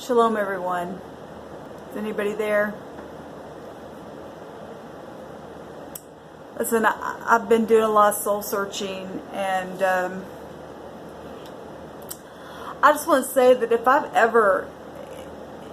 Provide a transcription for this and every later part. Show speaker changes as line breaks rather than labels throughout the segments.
Shalom, everyone. Is anybody there? Listen, I've been doing a lot of soul searching, and I just want to say that if I've ever,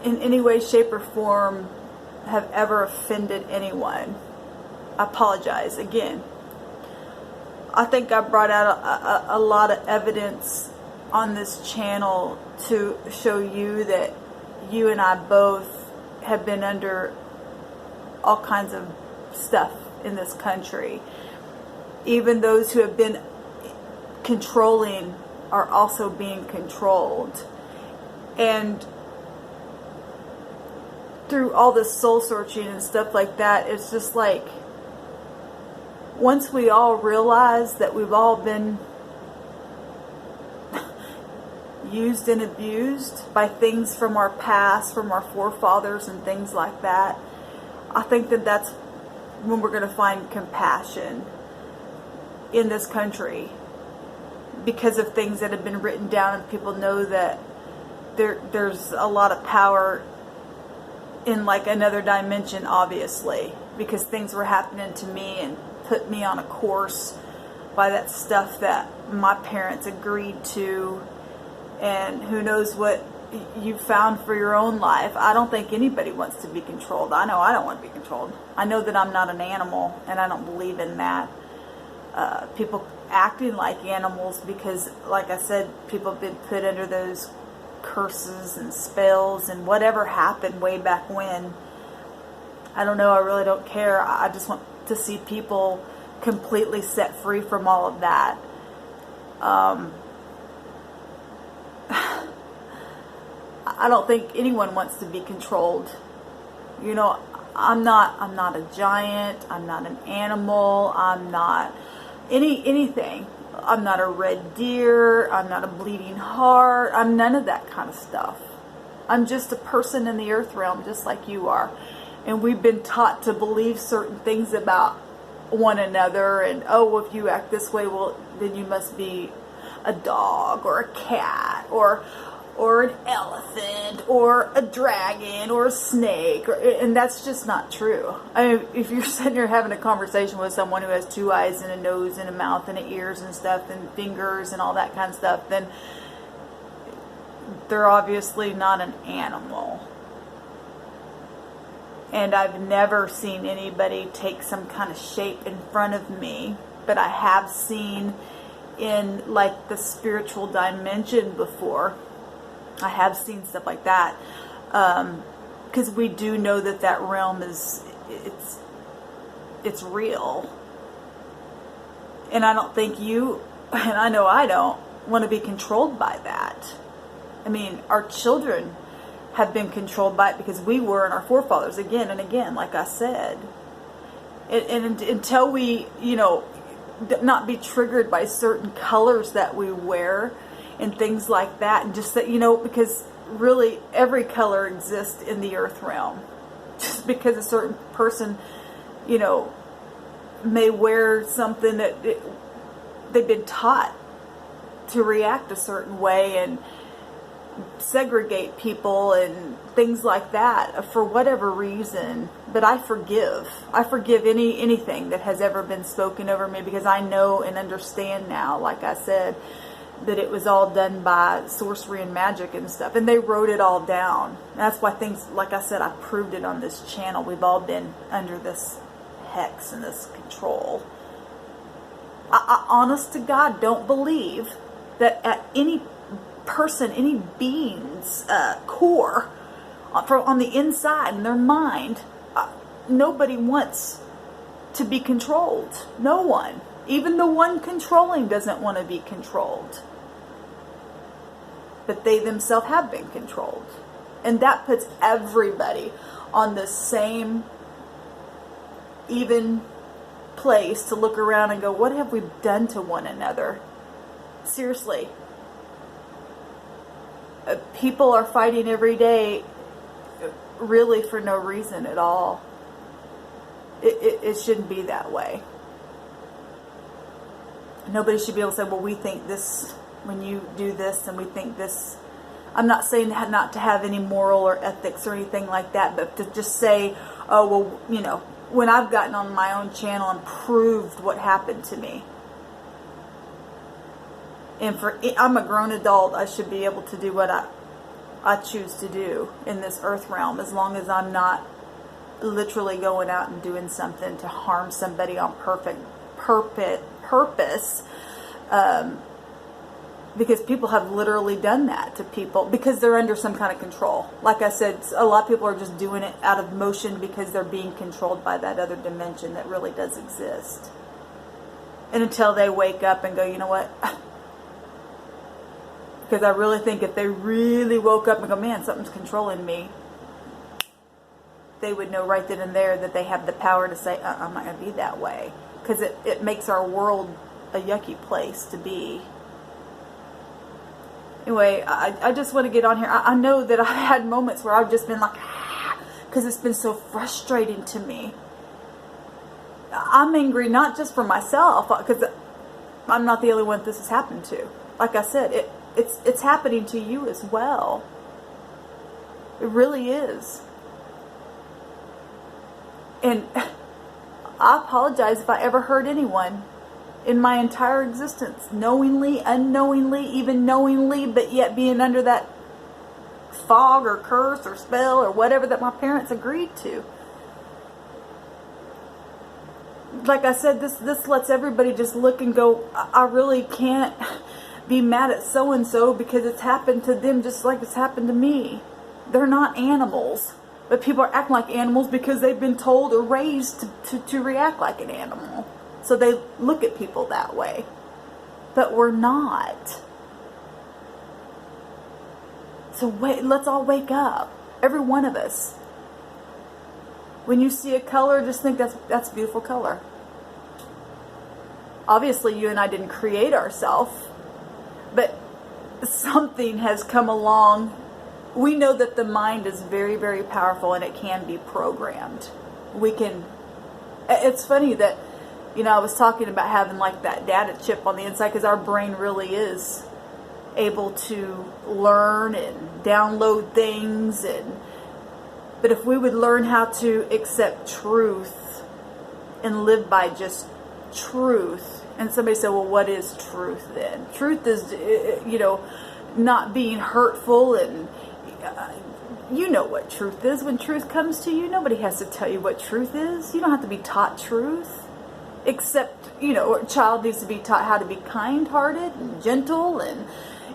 in any way, shape, or form, have ever offended anyone, I apologize again. I think I brought out a lot of evidence on this channel to show you that you and I both have been under all kinds of stuff in this country. Even those who have been controlling are also being controlled. And through all this soul searching and stuff like that, it's just like, once we all realize that we've all been used and abused by things from our past, from our forefathers and things like that, I think that that's when we're going to find compassion in this country, because of things that have been written down, and people know that there's a lot of power in like another dimension, obviously, because things were happening to me and put me on a course by that stuff that my parents agreed to. And who knows what you found for your own life. I don't think anybody wants to be controlled. I know I don't want to be controlled. I know that I'm not an animal, and I don't believe in that. People acting like animals because, like I said, people have been put under those curses and spells and whatever happened way back when. I don't know. I really don't care. I just want to see people completely set free from all of that. I don't think anyone wants to be controlled. You know, I'm not a giant. I'm not an animal. I'm not anything. I'm not a red deer. I'm not a bleeding heart. I'm none of that kind of stuff. I'm just a person in the earth realm, just like you are. And we've been taught to believe certain things about one another. And, oh, well, if you act this way, well, then you must be a dog or a cat or an elephant or a dragon or a snake, and that's just not true. I mean, if you're sitting here having a conversation with someone who has two eyes and a nose and a mouth and ears and stuff and fingers and all that kind of stuff, then they're obviously not an animal. And I've never seen anybody take some kind of shape in front of me, but I have seen in like the spiritual dimension before. I have seen stuff like that, because we do know that that realm is, it's real. And I don't think you, and I know I don't, want to be controlled by that. I mean, our children have been controlled by it because we were, and our forefathers again and again, like I said. And until we, you know, not be triggered by certain colors that we wear and things like that, and just that, you know, because really every color exists in the earth realm. Just because a certain person, you know, may wear something that they've been taught to react a certain way and segregate people and things like that for whatever reason. But I forgive anything that has ever been spoken over me, because I know and understand now, like I said, that it was all done by sorcery and magic and stuff. And they wrote it all down. And that's why things, like I said, I proved it on this channel. We've all been under this hex and this control. I honest to God, don't believe that at any person, any being's core, on the inside, in their mind, nobody wants to be controlled. No one. Even the one controlling doesn't want to be controlled. But they themselves have been controlled. And that puts everybody on the same even place to look around and go, what have we done to one another? Seriously. People are fighting every day really for no reason at all. It shouldn't be that way. Nobody should be able to say, well, we think this when you do this, and we think this. I'm not saying not to have any moral or ethics or anything like that, but to just say, oh, well, you know, when I've gotten on my own channel and proved what happened to me. And I'm a grown adult, I should be able to do what I choose to do in this earth realm, as long as I'm not literally going out and doing something to harm somebody on purpose. Because people have literally done that to people because they're under some kind of control. Like I said, a lot of people are just doing it out of motion because they're being controlled by that other dimension that really does exist. And until they wake up and go, you know what? Because I really think if they really woke up and go, man, something's controlling me, they would know right then and there that they have the power to say, I'm not going to be that way. Because it makes our world a yucky place to be. Anyway, I just want to get on here. I know that I've had moments where I've just been like, because it's been so frustrating to me. I'm angry not just for myself, because I'm not the only one this has happened to. Like I said, it's happening to you as well. It really is. And I apologize if I ever hurt anyone in my entire existence, knowingly, unknowingly, even knowingly, but yet being under that fog or curse or spell or whatever that my parents agreed to. Like I said, this lets everybody just look and go, I really can't be mad at so-and-so because it's happened to them just like it's happened to me. They're not animals. But people are acting like animals because they've been told or raised to react like an animal. So they look at people that way. But we're not. So let's all wake up. Every one of us. When you see a color, just think that's a beautiful color. Obviously, you and I didn't create ourselves. But something has come along. We know that the mind is very, very powerful and it can be programmed. It's funny that, you know, I was talking about having like that data chip on the inside because our brain really is able to learn and download things. But if we would learn how to accept truth and live by just truth, and somebody said, well, what is truth then? Truth is, you know, not being hurtful and you know what truth is. When truth comes to you, nobody has to tell you what truth is. You don't have to be taught truth. Except, you know, a child needs to be taught how to be kind-hearted and gentle. And,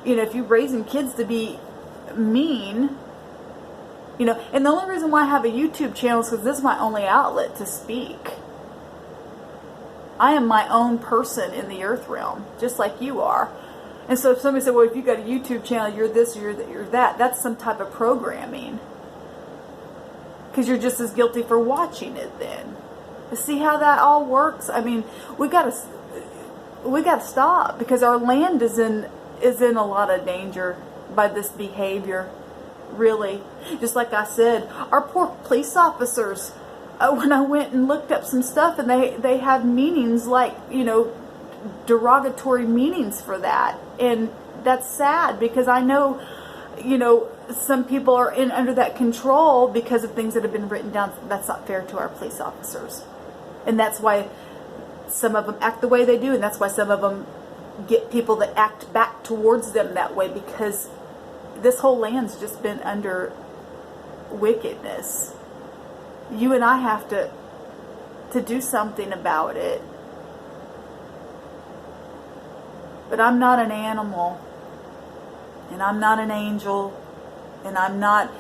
you know, if you're raising kids to be mean, you know. And the only reason why I have a YouTube channel is because this is my only outlet to speak. I am my own person in the earth realm, just like you are. And so if somebody said, well, if you got a YouTube channel, you're this, you're that, that's some type of programming. Because you're just as guilty for watching it then. See how that all works? I mean, we got to stop, because our land is in a lot of danger by this behavior. Really. Just like I said, our poor police officers, when I went and looked up some stuff, and they have meanings like, you know, derogatory meanings for that. And that's sad, because I know, you know, some people are under that control because of things that have been written down. That's not fair to our police officers. And that's why some of them act the way they do, and that's why some of them get people that act back towards them that way, because this whole land's just been under wickedness. You and I have to do something about it. But I'm not an animal, and I'm not an angel, and I'm not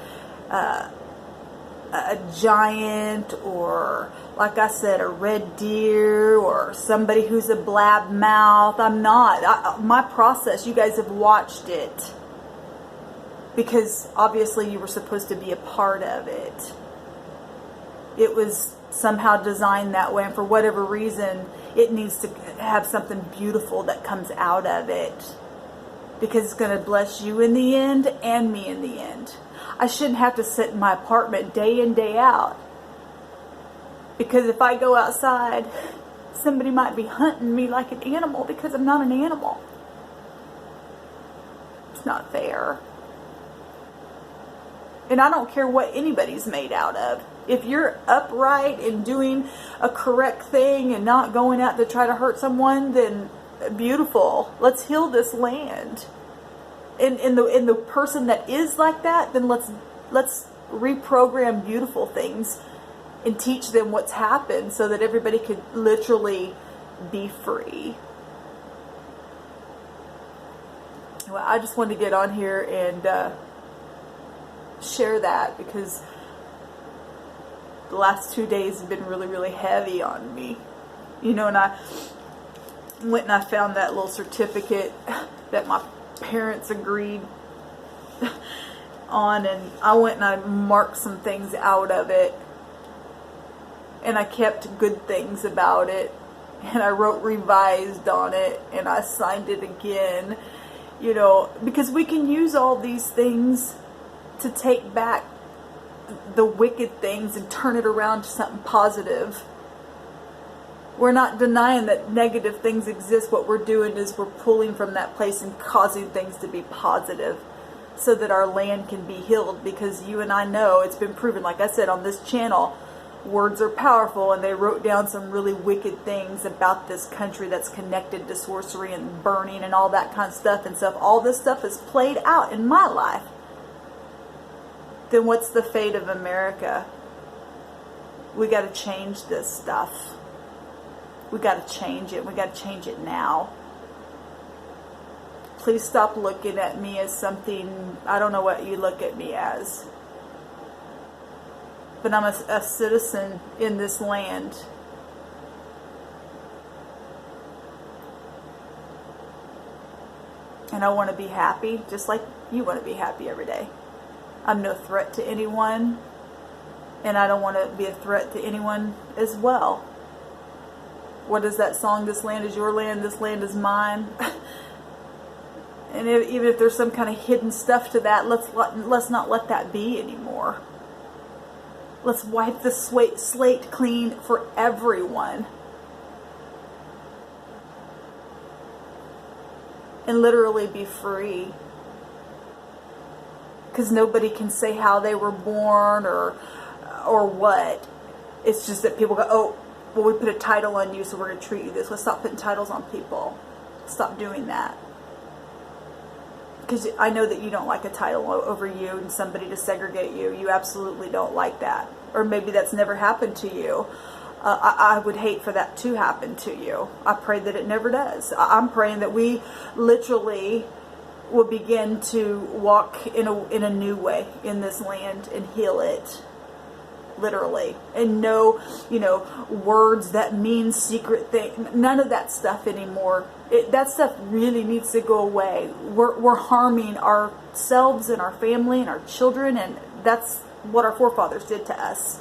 a giant, or, like I said, a red deer, or somebody who's a blab mouth. I'm not. My process, you guys have watched it, because obviously you were supposed to be a part of it. It was somehow designed that way, and for whatever reason, it needs to have something beautiful that comes out of it, because it's going to bless you in the end and me in the end. I shouldn't have to sit in my apartment day in, day out, because if I go outside, somebody might be hunting me like an animal, because I'm not an animal. It's not fair. And I don't care what anybody's made out of. If you're upright and doing a correct thing and not going out to try to hurt someone, then beautiful. Let's heal this land. And the person that is like that, then let's reprogram beautiful things and teach them what's happened so that everybody could literally be free. Well, I just wanted to get on here and share that, because the last 2 days have been really, really heavy on me. You know, and I went and I found that little certificate that my parents agreed on, and I went and I marked some things out of it, and I kept good things about it, and I wrote revised on it, and I signed it again, you know, because we can use all these things to take back the wicked things and turn it around to something positive. We're not denying that negative things exist. What we're doing is we're pulling from that place and causing things to be positive so that our land can be healed, because you and I know it's been proven, like I said on this channel, words are powerful, and they wrote down some really wicked things about this country that's connected to sorcery and burning and all that kind of stuff. And so if all this stuff is played out in my life, then what's the fate of America? We got to change this stuff. We got to change it. We got to change it now. Please stop looking at me as something, I don't know what you look at me as. But I'm a citizen in this land. And I want to be happy, just like you want to be happy every day. I'm no threat to anyone, and I don't want to be a threat to anyone as well. What is that song? This land is your land, this land is mine. And even if there's some kind of hidden stuff to that, let's not let that be anymore. Let's wipe the slate clean for everyone. And literally be free. Because nobody can say how they were born or what. It's just that people go, oh, well, we put a title on you, so we're going to treat you this. Let's stop putting titles on people. Stop doing that. Because I know that you don't like a title over you and somebody to segregate you. You absolutely don't like that. Or maybe that's never happened to you. I would hate for that to happen to you. I pray that it never does. I'm praying that we literally will begin to walk in a new way in this land and heal it, literally, and no, words that mean secret thing. None of that stuff anymore. That stuff really needs to go away. We're harming ourselves and our family and our children, and that's what our forefathers did to us.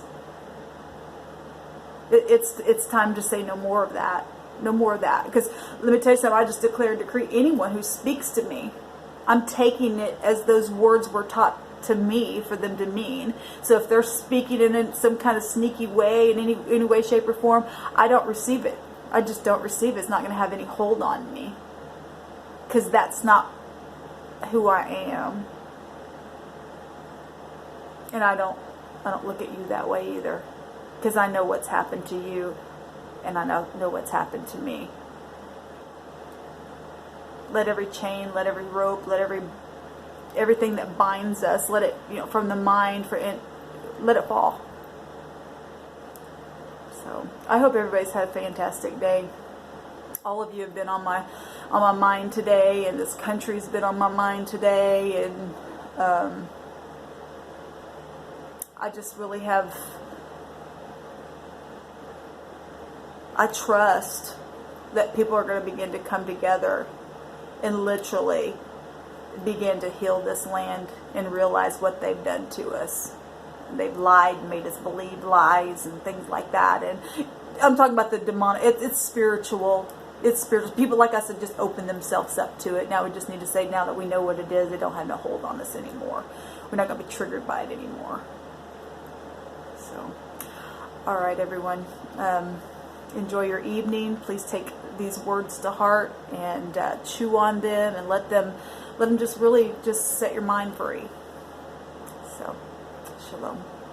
It's time to say no more of that. No more of that. Because let me tell you something. I just declare and decree, anyone who speaks to me, I'm taking it as those words were taught to me for them to mean. So if they're speaking in some kind of sneaky way, in any way, shape, or form, I don't receive it. I just don't receive it. It's not going to have any hold on me. Because that's not who I am. And I don't look at you that way either. Because I know what's happened to you, and I know what's happened to me. Let every chain, let every rope, let everything that binds us, let it, from the mind, let it fall. So I hope everybody's had a fantastic day. All of you have been on my mind today, and this country's been on my mind today, and I just really have. I trust that people are going to begin to come together and literally begin to heal this land and realize what they've done to us. They've lied and made us believe lies and things like that. And I'm talking about the demonic. It's spiritual. It's spiritual. People, like I said, just open themselves up to it. Now we just need to say, now that we know what it is, they don't have no hold on us anymore. We're not going to be triggered by it anymore. So, all right, everyone. Enjoy your evening. Please take these words to heart and chew on them, and let them just really just set your mind free. So Shalom.